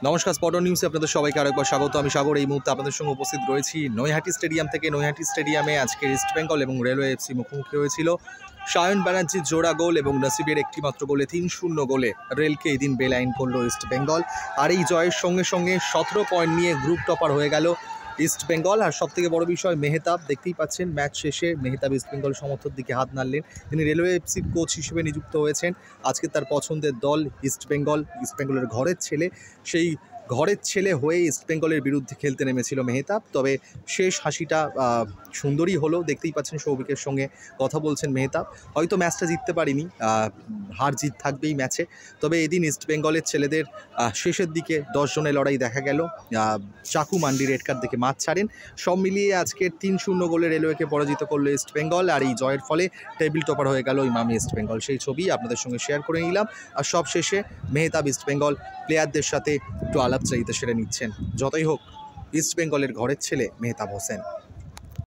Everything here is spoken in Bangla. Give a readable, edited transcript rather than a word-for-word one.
নমস্কার, স্পটন নিউজে আপনাদের সবাইকে আরেকবার স্বাগত। আমি সাগর। এই মুহূর্তে আপনাদের সঙ্গে উপস্থিত রয়েছি নৈহাটি স্টেডিয়াম থেকে। নৈহাটি স্টেডিয়ামে আজকে ইস্ট বেঙ্গল এবং রেলওয়ে এফসি মুখোমুখি হয়েছিল। সায়ন ব্যানার্জির জোড়া গোল এবং নসিবের একটিমাত্র গোলে ৩-০ গোলে রেলকে এদিন বেলাইন করল ইস্ট বেঙ্গল। আর এই জয়ের সঙ্গে সঙ্গে ১৭ পয়েন্ট নিয়ে গ্রুপ টপার হয়ে গেল ইস্ট বেঙ্গল। আর সবথেকে বড় বিষয়, মেহতাব দেখতেই পাচ্ছেন ম্যাচ শেষে মেহতাব ইস্ট বেঙ্গল সমর্থকদের দিকে হাত নাড়লেন। তিনি রেলওয়ে এফসির কোচ হিসেবে নিযুক্ত হয়েছেন। আজকে তার পছন্দের দল ইস্ট বেঙ্গল, ইস্ট বেঙ্গলের ঘরের ছেলে। সেই ঘরের ছেলে হয়ে ইস্ট বেঙ্গলের বিরুদ্ধে খেলতে নেমেছিল মেহতাব। তবে শেষ হাসিটা সুন্দরই হলো। দেখতেই পাচ্ছেন সৌভিকের সঙ্গে কথা বলছেন মেহতাব। হয়তো ম্যাচটা জিততে পারিনি, হার জিত থাকবেই ম্যাচে। তবে এদিন ইস্ট বেঙ্গলের ছেলেদের শেষের দিকে 10 জনের লড়াই দেখা গেল। চাকু মান্ডি রেড কার্ড দেখে মাঠ ছাড়েন। সব মিলিয়ে আজকের ৩-০ গোলে রেলওয়েকে পরাজিত করলো ইস্ট বেঙ্গল। আর এই জয়ের ফলে টেবিল টপার হয়ে গেল ইমামি ইস্ট বেঙ্গল। সেই ছবি আপনাদের সঙ্গে শেয়ার করে নিলাম। আর সব শেষে মেহতাব ইস্ট বেঙ্গল প্লেয়ারদের সাথে একটু আলাপচারিতা সেরে নিচ্ছেন। যতই হোক, ইস্ট বেঙ্গলের ঘরের ছেলে মেহতাব হোসেন।